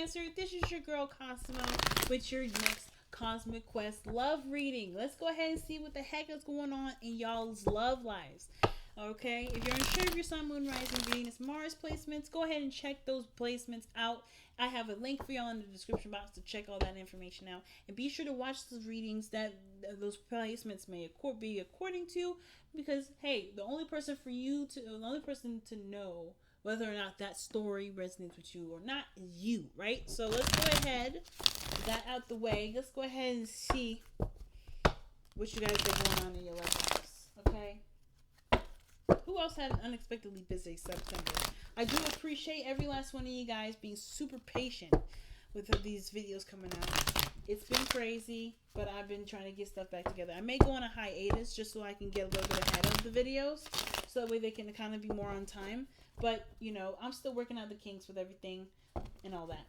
Cancer, this is your girl Cosmo with your next Cosmic Quest love reading. Let's go ahead and see what the heck is going on in y'all's love lives. Okay, if you're unsure of your Sun, Moon, Rising, Venus, Mars placements, go ahead and check those placements out. I have a link for y'all in the description box to check all that information out. And be sure to watch the readings that those placements may be according to, because hey, the only person to know whether or not that story resonates with you or not is you, right? So let's go ahead, with that out the way. Let's go ahead and see what you guys got going on in your love lives, okay? Who else had an unexpectedly busy September? I do appreciate every last one of you guys being super patient with these videos coming out. It's been crazy, but I've been trying to get stuff back together. I may go on a hiatus just so I can get a little bit ahead of the videos, so that way they can kind of be more on time. But, you know, I'm still working out the kinks with everything and all that.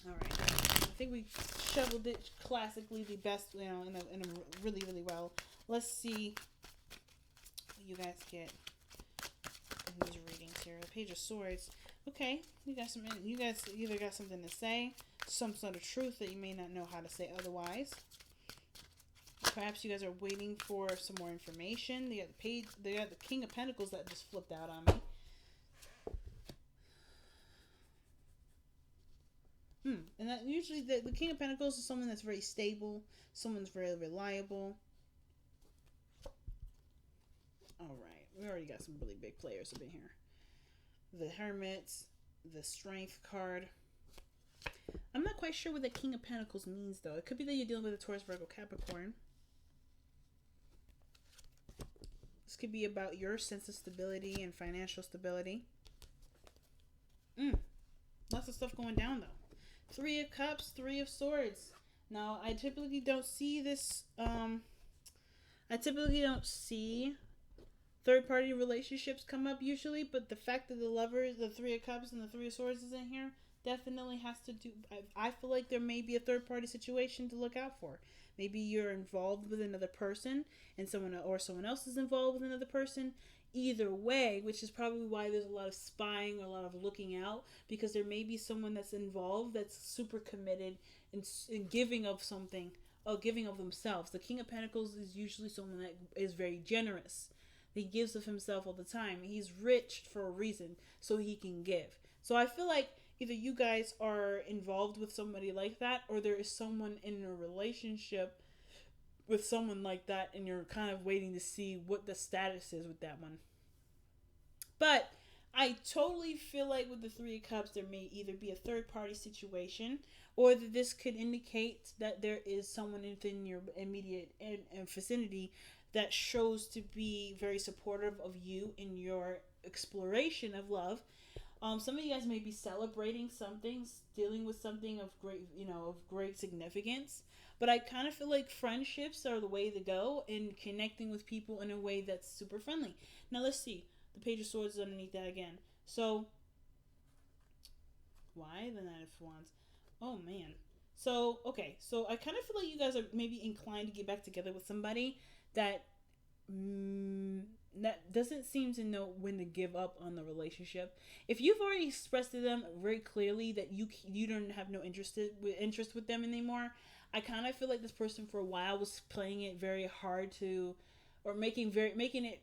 Alright. I think we shoveled it classically the best, you know, in a really, really well. Let's see what you guys get in these readings here. The Page of Swords. Okay, you guys either got something to say, some sort of truth that you may not know how to say otherwise. Perhaps you guys are waiting for some more information. They got the King of Pentacles that just flipped out on me. And that usually the King of Pentacles is someone that's very stable, someone's very reliable. Alright, we already got some really big players up in here. The Hermit, the Strength card. I'm not quite sure what the King of Pentacles means, though. It could be that you're dealing with a Taurus, Virgo, Capricorn. This could be about your sense of stability and financial stability. Lots of stuff going down, though. 3 of Cups, 3 of Swords. Now, I typically don't see this, I typically don't see third-party relationships come up usually, but the fact that the Lovers, the 3 of Cups and the 3 of Swords is in here definitely has to do, I feel like there may be a third-party situation to look out for. Maybe you're involved with another person and someone else is involved with another person. Either way, which is probably why there's a lot of spying or a lot of looking out, because there may be someone that's involved that's super committed in giving of something, or giving of themselves. The King of Pentacles is usually someone that is very generous. He gives of himself all the time. He's rich for a reason, so he can give. So I feel like either you guys are involved with somebody like that, or there is someone in a relationship with someone like that, and you're kind of waiting to see what the status is with that one. But I totally feel like with the 3 of Cups, there may either be a third-party situation, or that this could indicate that there is someone within your immediate vicinity that shows to be very supportive of you in your exploration of love. Some of you guys may be celebrating something, dealing with something of great significance. But I kind of feel like friendships are the way to go, and connecting with people in a way that's super friendly. Now let's see. The Page of Swords is underneath that again. So, why the Knight of Wands? Oh man. So, okay. So I kind of feel like you guys are maybe inclined to get back together with somebody that that doesn't seem to know when to give up on the relationship. If you've already expressed to them very clearly that you don't have no interest with them anymore, I kind of feel like this person for a while was playing it very hard to, or making it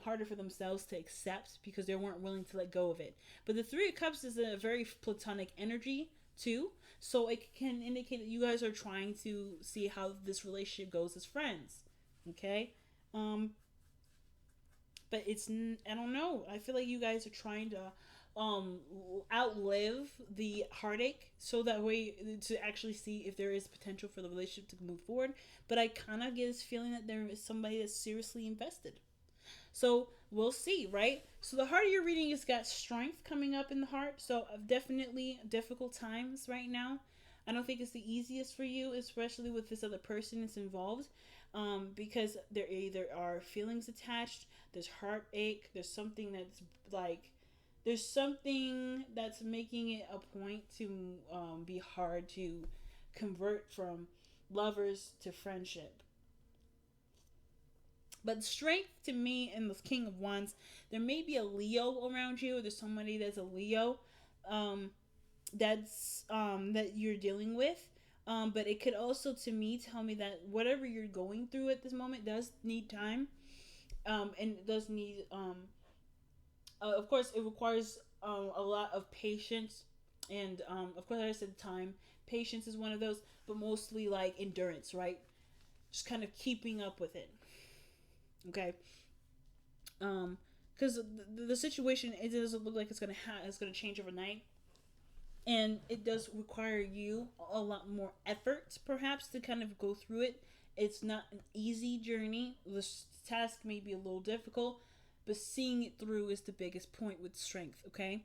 harder for themselves to accept, because they weren't willing to let go of it. But the 3 of Cups is a very platonic energy too, so it can indicate that you guys are trying to see how this relationship goes as friends. Okay, but it's, I don't know. I feel like you guys are trying to outlive the heartache, so that way to actually see if there is potential for the relationship to move forward. But I kind of get this feeling that there is somebody that's seriously invested. So we'll see, right? So the heart of your reading has got Strength coming up in the heart. So definitely difficult times right now. I don't think it's the easiest for you, especially with this other person that's involved, because there either are feelings attached, there's heartache, there's something that's like, there's something that's making it a point to be hard to convert from lovers to friendship. But Strength to me and the King of Wands, there may be a Leo around you, or there's somebody that's a Leo. that you're dealing with. But it could also, to me, tell me that whatever you're going through at this moment does need time, and it does need, of course, it requires a lot of patience, and of course, like I said, time. Patience is one of those, but mostly like endurance, right? Just kind of keeping up with it. Okay. Because the situation, it doesn't look like it's gonna change overnight, and it does require you a lot more effort, perhaps, to kind of go through it. It's not an easy journey. The task may be a little difficult, but seeing it through is the biggest point with strength. Okay.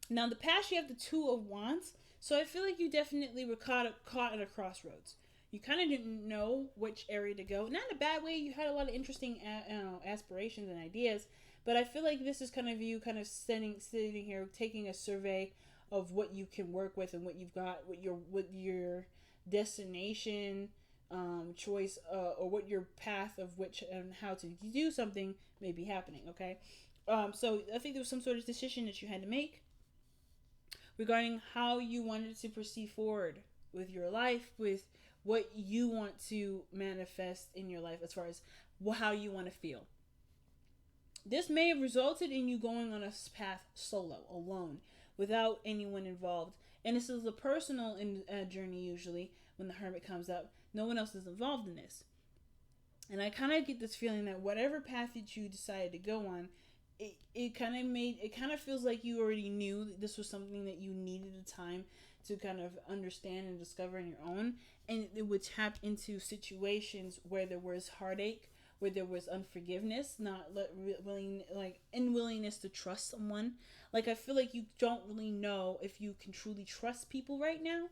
Now, in the past, you have the Two of Wands, so I feel like you definitely were caught at a crossroads. You kind of didn't know which area to go. Not in a bad way. You had a lot of interesting aspirations and ideas, but I feel like this is kind of you kind of sitting here taking a survey of what you can work with and what you've got, what your destination choice, or what your path of which and how to do something may be happening. Okay, so I think there was some sort of decision that you had to make regarding how you wanted to proceed forward with your life, with what you want to manifest in your life as far as how you want to feel. This may have resulted in you going on a path solo, alone, without anyone involved. And this is a personal journey usually when the Hermit comes up. No one else is involved in this. And I kind of get this feeling that whatever path that you decided to go on, it kind of feels like you already knew that this was something that you needed a time to kind of understand and discover on your own, and it would tap into situations where there was heartache, where there was unforgiveness, not willing, like unwillingness to trust someone. Like, I feel like you don't really know if you can truly trust people right now,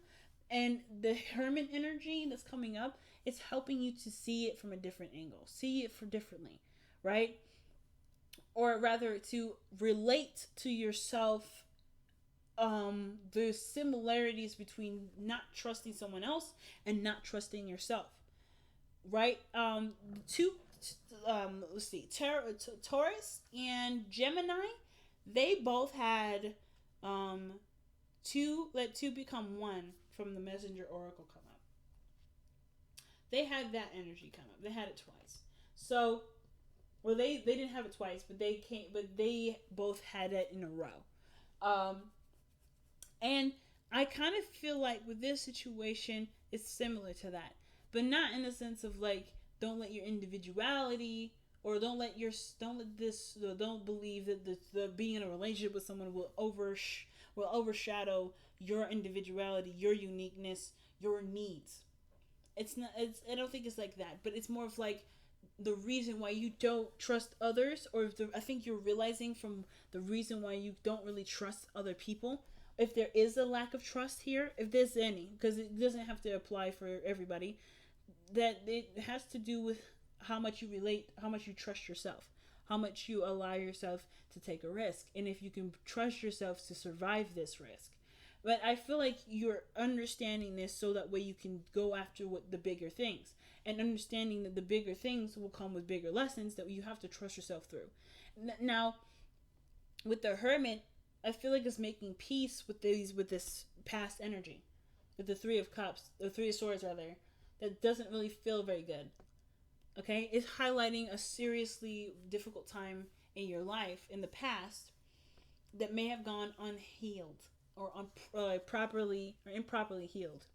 and the Hermit energy that's coming up, it's helping you to see it from a different angle, see it for differently, right? Or rather, to relate to yourself, the similarities between not trusting someone else and not trusting yourself, right? Two, let's see, Taurus and Gemini, they both had let two become one from the Messenger Oracle come up. They had that energy come up. They had it twice. So, well, they didn't have it twice, but they both had it in a row. And I kind of feel like with this situation, it's similar to that, but not in the sense of like, don't let your individuality, or don't believe that the being in a relationship with someone will overshadow your individuality, your uniqueness, your needs. It's not. I don't think it's like that, but it's more of like the reason why you don't trust others, or I think you're realizing from the reason why you don't really trust other people. If there is a lack of trust here, if there's any, because it doesn't have to apply for everybody, that it has to do with how much you relate, how much you trust yourself, how much you allow yourself to take a risk, and if you can trust yourself to survive this risk. But I feel like you're understanding this so that way you can go after the bigger things, and understanding that the bigger things will come with bigger lessons that you have to trust yourself through. Now, with the Hermit, I feel like it's making peace with this past energy, with the Three of Cups, the Three of Swords rather, that doesn't really feel very good. Okay, it's highlighting a seriously difficult time in your life in the past that may have gone unhealed, or improperly healed.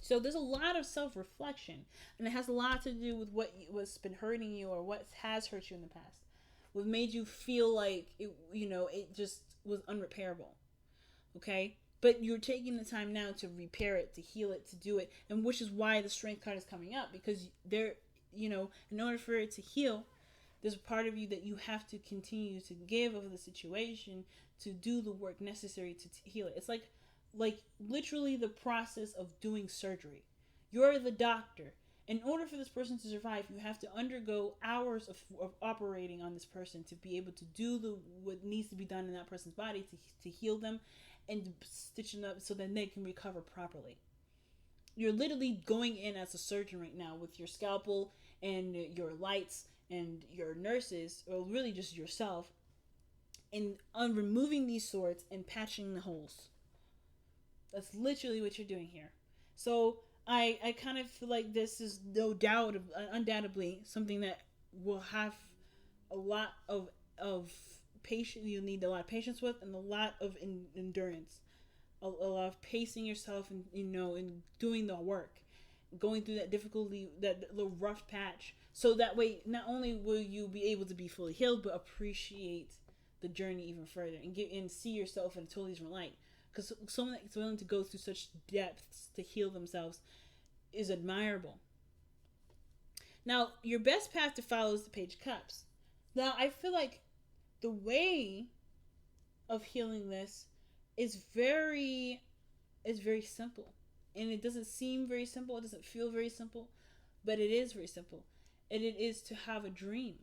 So there's a lot of self-reflection, and it has a lot to do with what's been hurting you, or what has hurt you in the past, what made you feel like it just was unrepairable. Okay, but you're taking the time now to repair it, to heal it, to do it, and which is why the Strength card is coming up, because in order for it to heal, there's a part of you that you have to continue to give of the situation, to do the work necessary to heal it. It's like literally the process of doing surgery. You're the doctor. In order for this person to survive, you have to undergo hours of operating on this person to be able to do what needs to be done in that person's body to heal them and stitch them up so that they can recover properly. You're literally going in as a surgeon right now with your scalpel and your lights and your nurses, or really just yourself, and on removing these swords and patching the holes. That's literally what you're doing here. So I kind of feel like this is no doubt, undoubtedly, something that will have a lot of patience. You need a lot of patience with, and a lot of endurance, a lot of pacing yourself, and and doing the work, going through that difficulty, that little rough patch, so that way not only will you be able to be fully healed, but appreciate the journey even further, and get and see yourself in a totally different light. Because someone that's willing to go through such depths to heal themselves is admirable. Now, your best path to follow is the Page of Cups. Now, I feel like the way of healing this is very simple. And it doesn't seem very simple, it doesn't feel very simple, but it is very simple. And it is to have a dream.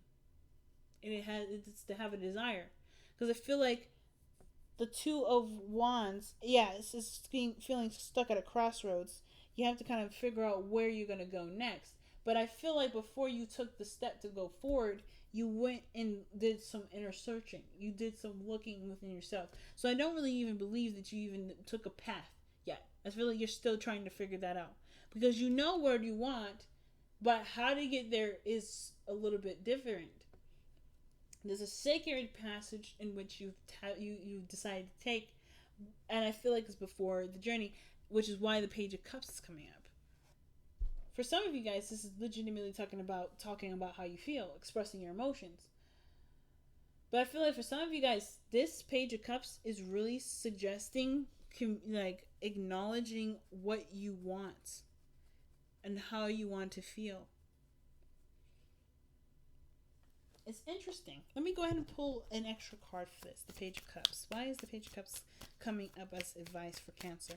And it's to have a desire. Because I feel like the Two of Wands, it's feeling stuck at a crossroads. You have to kind of figure out where you're going to go next. But I feel like before you took the step to go forward, you went and did some inner searching. You did some looking within yourself. So I don't really even believe that you even took a path yet. I feel like you're still trying to figure that out. Because you know where you want, but how to get there is a little bit different. There's a sacred passage in which you decided to take, and I feel like it's before the journey, which is why the Page of Cups is coming up. For some of you guys, this is legitimately talking about how you feel, expressing your emotions. But I feel like for some of you guys, this Page of Cups is really suggesting, like, acknowledging what you want and how you want to feel. It's interesting. Let me go ahead and pull an extra card for this, the Page of Cups. Why is the Page of Cups coming up as advice for Cancer?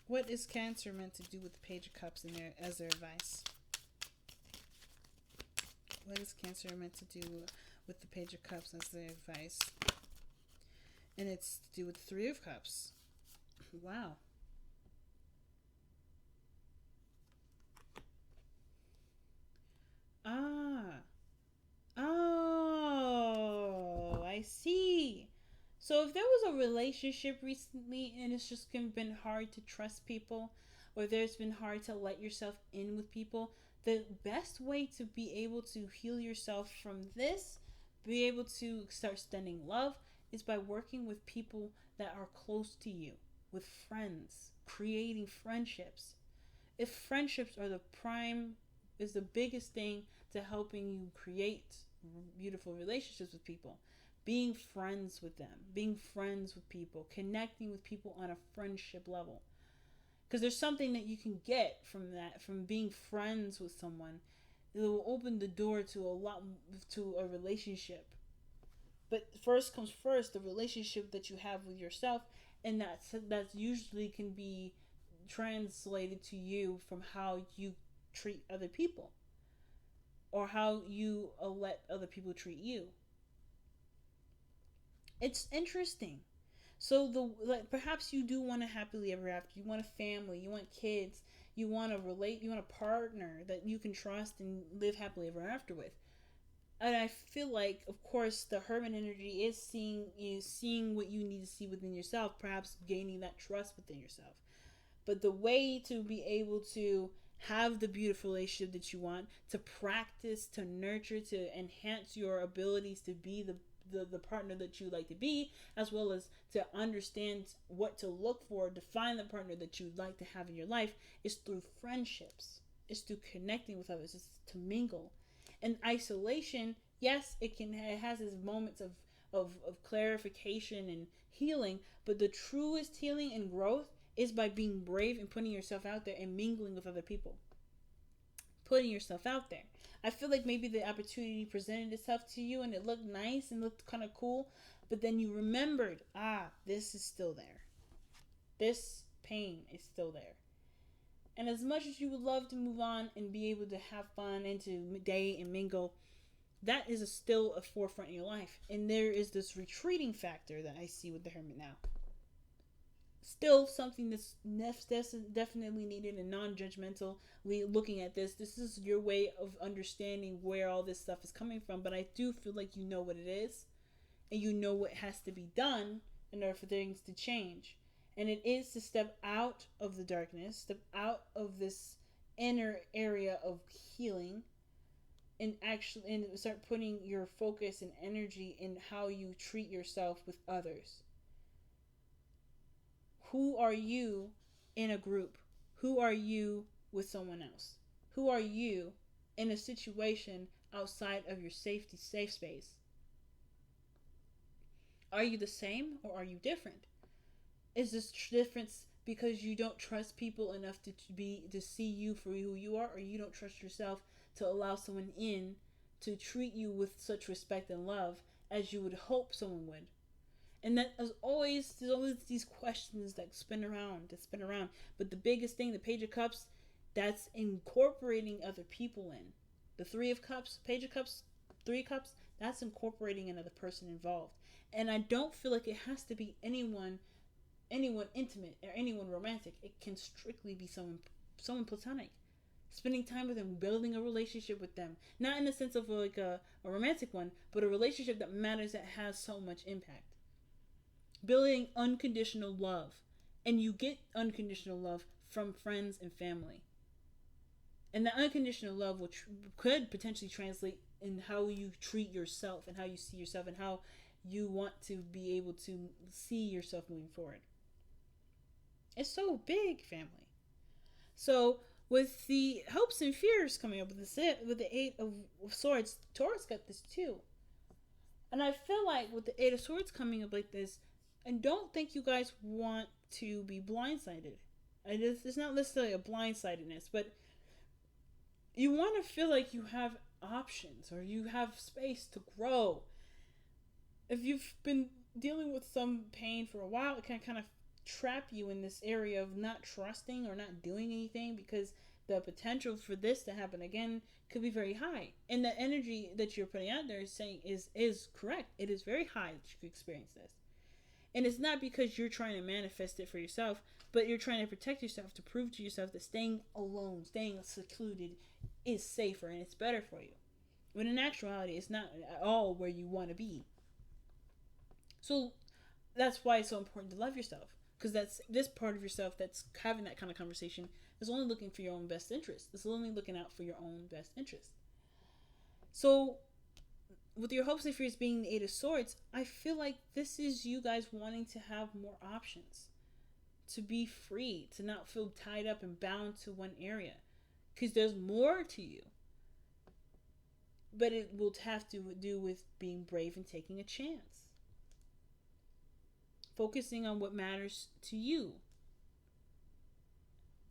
What is Cancer meant to do with the Page of Cups in there as their advice? What is Cancer meant to do with the Page of Cups as their advice? And it's to do with the Three of Cups. Wow. Oh, I see. So if there was a relationship recently and it's just been hard to trust people, or there's been hard to let yourself in with people, the best way to be able to heal yourself from this, be able to start sending love, is by working with people that are close to you, with friends, creating friendships. If friendships are is the biggest thing to helping you create beautiful relationships with people. Being friends with them, being friends with people, connecting with people on a friendship level. Because there's something that you can get from that, from being friends with someone. It will open the door to a relationship. But first comes first, the relationship that you have with yourself, and that's usually can be translated to you from how you treat other people, or how you let other people treat you. It's interesting. So perhaps you do want a happily ever after. You want a family. You want kids. You want You want a partner that you can trust and live happily ever after with. And I feel like, of course, the Hermit energy is seeing what you need to see within yourself. Perhaps gaining that trust within yourself. But the way to be able to have the beautiful relationship that you want, to practice, to nurture, to enhance your abilities to be the partner that you like to be, as well as to understand what to look for, to find the partner that you'd like to have in your life, is through friendships. It's through connecting with others. It's to mingle. And isolation, yes, it has its moments of clarification and healing, but the truest healing and growth is by being brave and putting yourself out there and mingling with other people. Putting yourself out there. I feel like maybe the opportunity presented itself to you and it looked nice and looked kind of cool, but then you remembered, this is still there. This pain is still there. And as much as you would love to move on and be able to have fun and to date and mingle, that is still a forefront in your life. And there is this retreating factor that I see with the Hermit now. Still something that's definitely needed and non-judgmental. Looking at this is your way of understanding where all this stuff is coming from. But I do feel like you know what it is, and you know what has to be done in order for things to change. And it is to step out of the darkness, step out of this inner area of healing, and start putting your focus and energy in how you treat yourself with others. Who are you in a group? Who are you with someone else? Who are you in a situation outside of your safe space? Are you the same or are you different? Is this difference because you don't trust people enough to see you for who you are, or you don't trust yourself to allow someone in to treat you with such respect and love as you would hope someone would? And that is there's always these questions that spin around. But the biggest thing, the Page of Cups, that's incorporating other people in. The Three of Cups, Page of Cups, Three of Cups, that's incorporating another person involved. And I don't feel like it has to be anyone intimate or anyone romantic. It can strictly be someone platonic. Spending time with them, building a relationship with them. Not in the sense of like a romantic one, but a relationship that matters, that has so much impact. Building unconditional love. And you get unconditional love from friends and family. And that unconditional love, which could potentially translate in how you treat yourself and how you see yourself and how you want to be able to see yourself moving forward. It's so big, family. So with the hopes and fears coming up with the Eight of Swords, Taurus got this too. And I feel like with the Eight of Swords coming up like this, I don't think you guys want to be blindsided. It's not necessarily a blindsidedness, but you want to feel like you have options or you have space to grow. If you've been dealing with some pain for a while, it can kind of trap you in this area of not trusting or not doing anything, because the potential for this to happen again could be very high. And the energy that you're putting out there is saying is correct. It is very high that you could experience this. And it's not because you're trying to manifest it for yourself, but you're trying to protect yourself, to prove to yourself that staying alone, staying secluded is safer and it's better for you. When in actuality, it's not at all where you want to be. So that's why it's so important to love yourself. Because that's this part of yourself that's having that kind of conversation is only looking for your own best interest. It's only looking out for your own best interest. So with your hopes and fears being the Eight of Swords, I feel like this is you guys wanting to have more options. To be free. To not feel tied up and bound to one area. Because there's more to you. But it will have to do with being brave and taking a chance. Focusing on what matters to you.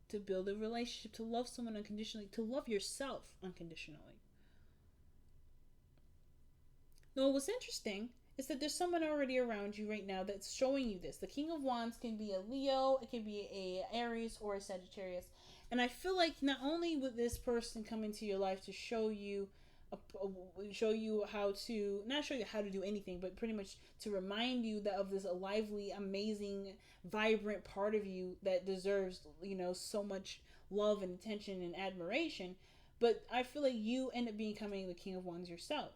To build a relationship, to love someone unconditionally, to love yourself unconditionally. Now, what's interesting is that there's someone already around you right now that's showing you this. The King of Wands can be a Leo, it can be a Aries, or a Sagittarius. And I feel like not only would this person come into your life to show you how to, not show you how to do anything, but pretty much to remind you that of this lively, amazing, vibrant part of you that deserves, so much love and attention and admiration. But I feel like you end up becoming the King of Wands yourself.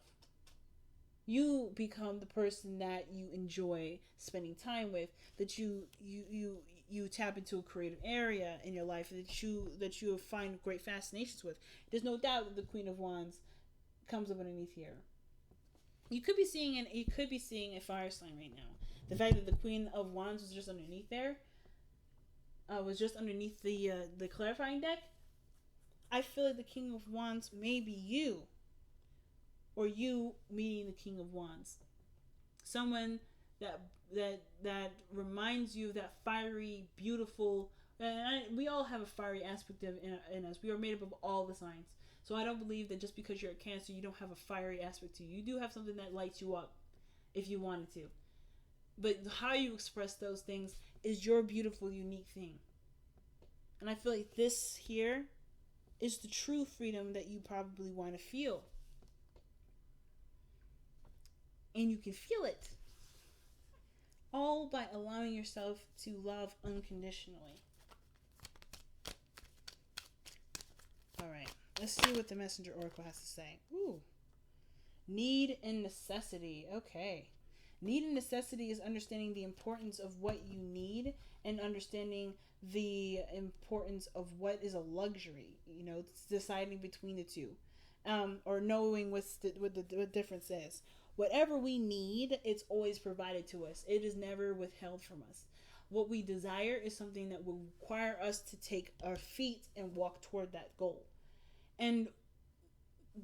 You become the person that you enjoy spending time with, that you tap into a creative area in your life that you find great fascinations with. There's no doubt that the Queen of Wands comes up underneath here. You could be seeing a fire sign right now. The fact that the Queen of Wands was just underneath there, was just underneath the clarifying deck. I feel like the King of Wands may be you, or you meeting the King of Wands. Someone that reminds you of that fiery, beautiful. We all have a fiery aspect in us. We are made up of all the signs. So I don't believe that just because you're a Cancer, you don't have a fiery aspect to you. You do have something that lights you up if you wanted to. But how you express those things is your beautiful, unique thing. And I feel like this here is the true freedom that you probably want to feel. And you can feel it. All by allowing yourself to love unconditionally. Alright. Let's see what the Messenger Oracle has to say. Ooh. Need and necessity. Okay. Need and necessity is understanding the importance of what you need and understanding the importance of what is a luxury. You know, it's deciding between the two, or knowing what the difference is. Whatever we need, it's always provided to us. It is never withheld from us. What we desire is something that will require us to take our feet and walk toward that goal. And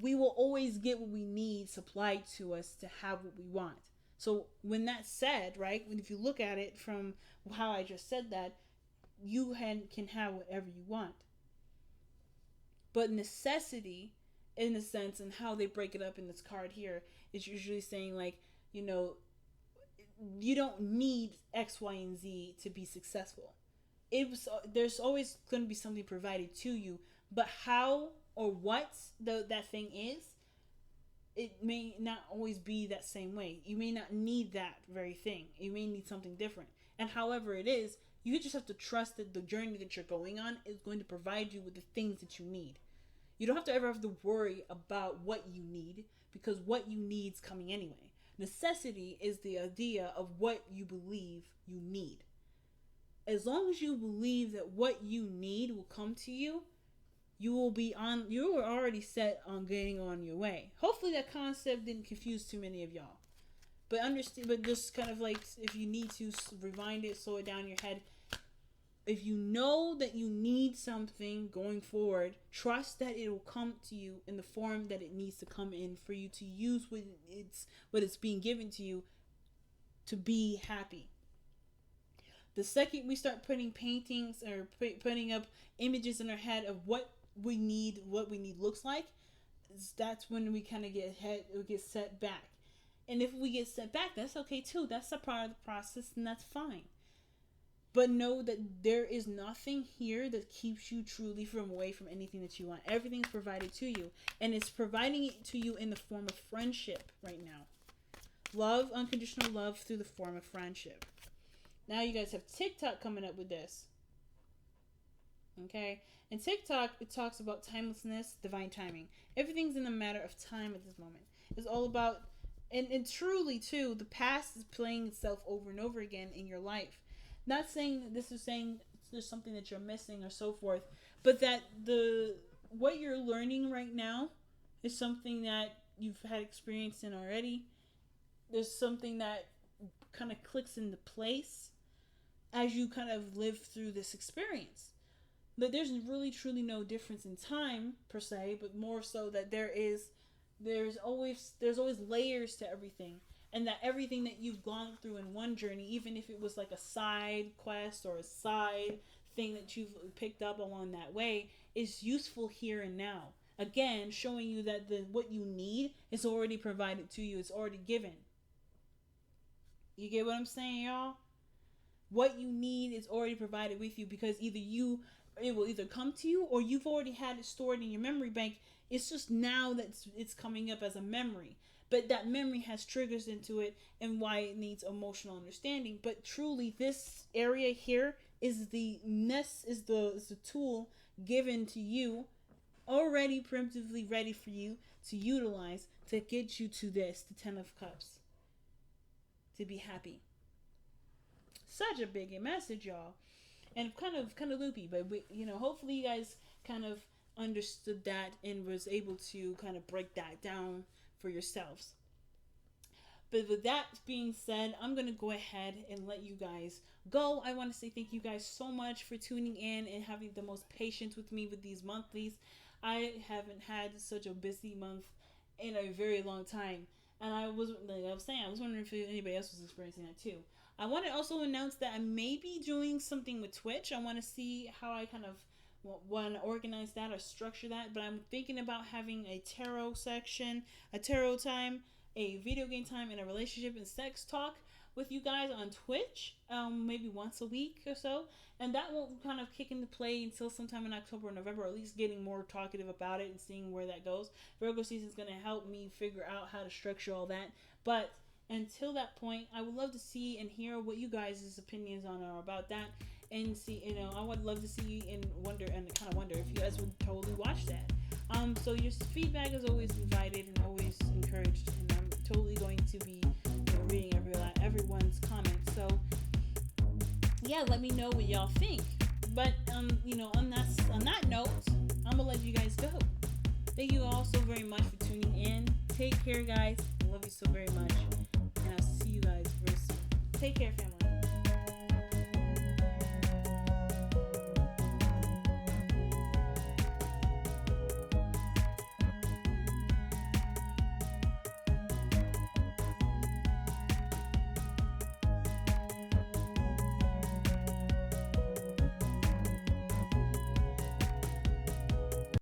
we will always get what we need supplied to us to have what we want. So when that's said, right, if you look at it from how I just said that, you can have whatever you want. But necessity, in a sense, and how they break it up in this card here, is usually saying, like, you know, you don't need X, Y, and Z to be successful. There's always going to be something provided to you, but how or what that thing is, it may not always be that same way. You may not need that very thing. You may need something different. And however it is, you just have to trust that the journey that you're going on is going to provide you with the things that you need. You don't have to worry about what you need, because what you need is coming anyway. Necessity is the idea of what you believe you need. As long as you believe that what you need will come to you, you are already set on getting on your way. Hopefully that concept didn't confuse too many of y'all. But understand, but just kind of like, if you need to rewind it, slow it down in your head. If you know that you need something going forward, trust that it will come to you in the form that it needs to come in for you to use what it's being given to you to be happy. The second we start putting paintings or putting up images in our head of what we need looks like, that's when we kind of get set back. And if we get set back, that's okay too. That's a part of the process, and that's fine. But know that there is nothing here that keeps you truly away from anything that you want. Everything's provided to you. And it's providing it to you in the form of friendship right now. Love, unconditional love through the form of friendship. Now you guys have TikTok coming up with this. Okay? In TikTok, it talks about timelessness, divine timing. Everything's in a matter of time at this moment. It's all about, and truly too, the past is playing itself over and over again in your life. Not saying that this is saying there's something that you're missing or so forth, but that what you're learning right now is something that you've had experience in already. There's something that kind of clicks into place as you kind of live through this experience. But there's really truly no difference in time per se, but more so that there's always layers to everything. And that everything that you've gone through in one journey, even if it was like a side quest or a side thing that you've picked up along that way, is useful here and now. Again, showing you that what you need is already provided to you. It's already given. You get what I'm saying, y'all? What you need is already provided with you, because it will either come to you or you've already had it stored in your memory bank. It's just now that it's coming up as a memory. But that memory has triggers into it and why it needs emotional understanding. But truly, this area here is the tool given to you, already preemptively ready for you to utilize to get you to the 10 of Cups. To be happy. Such a big message, y'all. And kind of loopy, but hopefully you guys kind of understood that and was able to kind of break that down for yourselves. But with that being said, I'm going to go ahead and let you guys go. I want to say thank you guys so much for tuning in and having the most patience with me with these monthlies. I haven't had such a busy month in a very long time. And I was wondering if anybody else was experiencing that too. I want to also announce that I may be doing something with Twitch. I want to see how I kind of want to organize that or structure that, but I'm thinking about having a tarot section, a tarot time, a video game time, and a relationship and sex talk with you guys on Twitch, maybe once a week or so, and that won't kind of kick into play until sometime in October or November, or at least getting more talkative about it and seeing where that goes. Virgo season is going to help me figure out how to structure all that, but until that point, I would love to see and hear what you guys' opinions are about that. And see, I would love to see and wonder if you guys would totally watch that. So your feedback is always invited and always encouraged, and I'm totally going to be reading everyone's comments. So yeah, let me know what y'all think. But on that note, I'm gonna let you guys go. Thank you all so very much for tuning in. Take care, guys. I love you so very much, and I'll see you guys very soon. Take care, family.